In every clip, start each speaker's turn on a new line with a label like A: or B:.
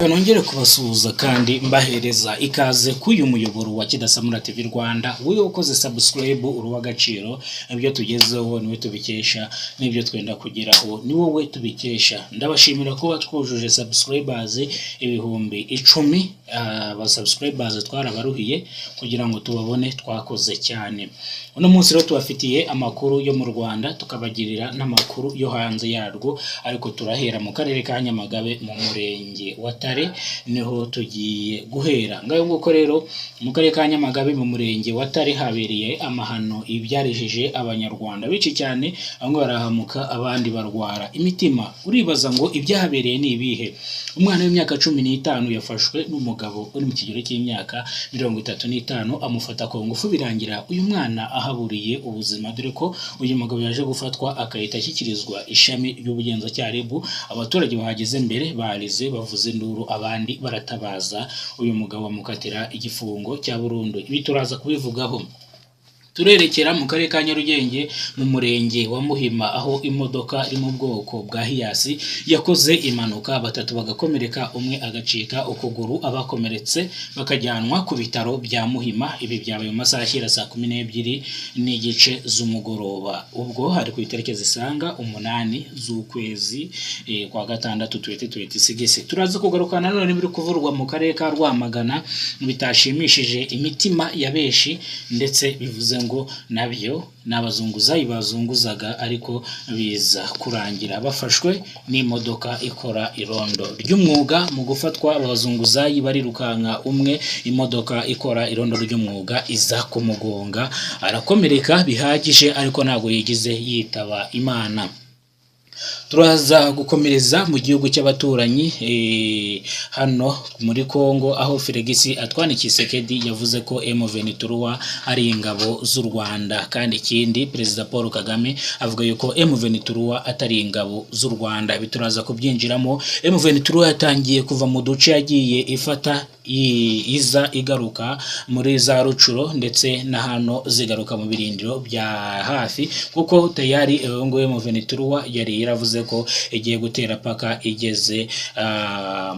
A: Nongere kubasuhuza kandi mbahereza ikaze k'uyu muyoboro wa Kidasamura TV Rwanda. Wowe ukoze subscribe uruwa gaciro, ibyo tugezeho niwe tubikesha, n'ibyo twenda kugeraho ni wowe tubikesha. Ndabashimira ko twujuje subscribers ibihumbi 10. Aba subscribers twarabaruhiye kugira ngo tubabone, twakoze cyane. Uno munsi rero tubafitiye amakuru yo mu Rwanda, tukabagirira n'amakuru yo hanze yarwo, ariko turahera mu karere ka Nyamagabe mu murenge wa Tare, niho tugiye guhera. Ngayo nguko rero mu karere ka Nyamagabe mu murenge wa Tare habereye amahano ibyarejeje abanyarwanda bici cyane, bamwe barahamuka abandi barwara imitima. Uribaza ngo ibyahabereye ni ibihe? Umwana w'imyaka 15 yafashwe n'umugabo uri mu kigero cy'imyaka 35, amufata ku ngufu birangira uyu mwana ahaburiye ubuzima, dore ko uyu mugabo yaje gufatwa akahita ashyikirizwa ishami ry'ubugenzacyaha RIB. Abaturage bahageze mbere barize bavuze induru, abandi baratabaza. Uyu mugabo amukatira igifungo cya burundu. Ibi turaza kubivugaho. Turerekera mu karere ka Nyarugenge mu murenge wa Muhima, aho imodoka iri mu bwoko bwa Hiace yakoze impanuka, batatu bagakomereka, umwe agacika ukuguru, abakomeretse bakajyanwa ku bitaro bya Muhima. Ibi byabaye mu masaha ashyira saa 12 n'igice z'umugoroba. Ubwo hari ku itariki zisanga 8 z'ukwezi kwa gatandatu 2026. Turaza kugarukana none biri kuvurwa mu karere ka Rwamagana bitashimishije imitima ya beshi, ndetse bivuze ngo nabyo n'abazunguzayi bazunguzaga, ariko biza kurangira bafashwe n'imodoka ikora irondo ry'umwuga. Mu gufatwa abazunguzayi barirukanka, umwe imodoka ikora irondo ry'umwuga iza kumugonga, arakomereka bihagije, ariko ntabwo yigize yitaba Imana. Turaza gukomereza mu gihugu cy'abaturanyi hano muri Kongo, aho Felix Antoine Tshisekedi yavuze ko M23 ari ingabo z'u Rwanda, kandi ikindi Perezida Paul Kagame avuga yuko M23 atari ingabo z'u Rwanda. Bituraza kubyinjiramo. M23 yatangiye kuva mu duce yagiye ifata iza igaruka muri za Rucuro, ndetse na hano zigaruka mu birindiro bya hafi, kuko tayari ngo M23 yari yaravuze ko igiye gutera paka igeze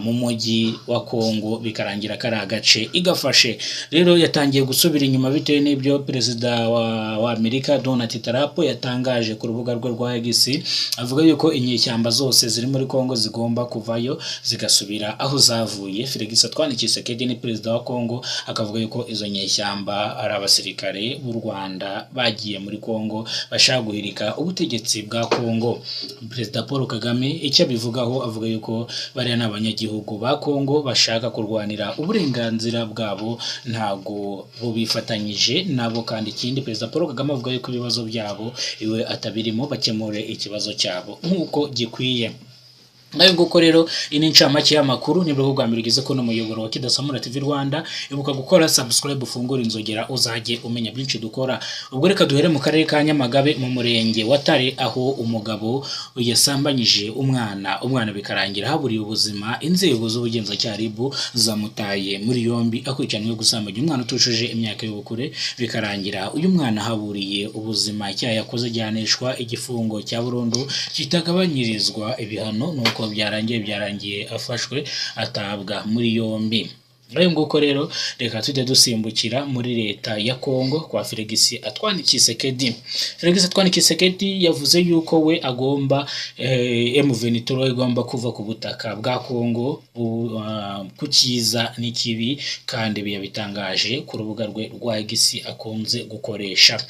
A: mu mujyi wa Kongo, bikarangira kari agace igafashe. Rero yatangiye gusubira inyuma bitewe n'ibyo Perezida wa Amerika Donald Trump yatangaje ku rubuga rwe rwa X, avuga yuko inyeshyamba zose ziri muri Kongo zigomba kuvayo zigasubira aho zavuye. Felix Antoine Tshisekedi ni Perezida wa Kongo, akavuga yuko izo nyeshyamba ari abasirikare b'u Rwanda bagiye muri Kongo bashaka guhirika ubutegetsi bwa Kongo. Perezida Paul Kagame icyo bivugaho, avuga yuko bari n'abanyagihugu ba Kongo bashaka kurwanira uburenganzira bwabo, ntago bo bifatanyije nabo. Kandi ikindi Perezida Paul Kagame avuga yuko ibibazo byabo iwe atabirimo, bakemure ikibazo cyabo nk'uko gikwiye. Ngayo nguko rero ini ncamake y'amakuru. Nibwo bwa mbere ugeze ko no muyoboro wa Kidasamura TV Rwanda, ibuka gukora subscribe, ufungura inzogera uzajye umenya byinshi dukora. Ubwo reka duhere mu karere ka Nyamagabe mu murenge wa Tare, aho umugabo yasambanyije umwana bikarangira haburiye ubuzima. Inzego z'ubugenzacyaha RIB zamutaye muri yombi akurikiranywe gusambanya umwana utushije imyaka y'ubukure, bikarangira uyu mwana haburiye ubuzima. Icyaha yakoze gihanishwa igifungo cya burundu kitagabanyirizwa ibihano, nuko byarangiye afashwe atabwa muri yombi. Ngayo nguko rero reka tujye dusimbukira muri leta ya Kongo kwa Felix Antoine Tshisekedi. Felix Antoine Tshisekedi yavuze yuko we agomba M23 igomba kuva ku butaka bwa Kongo kukiza n'ikibi, kandi biyabitangaje ku rubuga rwe rwa X akunze gukoresha.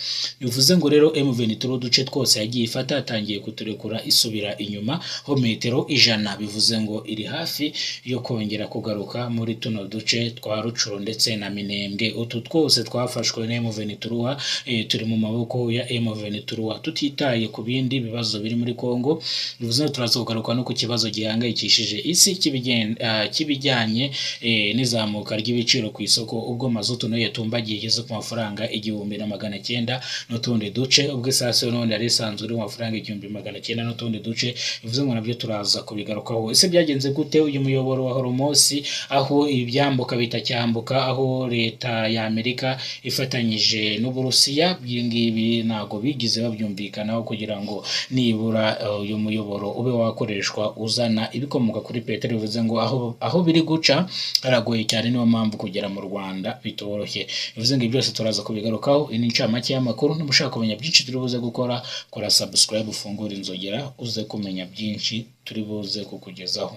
A: Bivuze ngo rero M23 duce twose yagiye ifata, atangiye kuturekura isubira inyuma ho metero 100. Bivuze ngo iri hafi yo kongera kugaruka muri tuno duce twa Rucuro ndetse na Minembwe. Utu twose twafashwe na M23, turi mu maboko ya M23, tutitaye ku bindi bibazo biri muri Kongo. Bivuze ngo turaza kugaruka no ku kibazo gihangayikishije isi kibijyanye n'izamuka ry'ibiciro ku isoko, ubwo mazutu no yatumbagiye igeze ku mafaranga 1900 n'utundi duce, ubwo isaso none ari sanzwe uri mu mafaranga 1900 n'utundi duce. Bivuze ngo nabyo turaza kubigarukaho. Ese byagenze gute uyu muyoboro wa Horomosi, aho ibyambo cyambuka bita cyambuka, aho leta ya Amerika ifatanyije n'Uburusiya, ibingibi ntago bigize babyumvikanaho kugira ngo nibura uyu muyoboro ube wakoreshwa uzana ibikomoka kuri peteroli, bivuze ngo aho biri guca haragoye cyane, niyo mpamvu kugera mu Rwanda bitoroshye. Bivuze ngo byose turaza kubigarukaho. Ini ncamake y'amakuru. Niba ushaka kumenya byinshi turi buze gukora, kora subscribe, ufungure inzogera uze kumenya byinshi turi buze kukugezaho.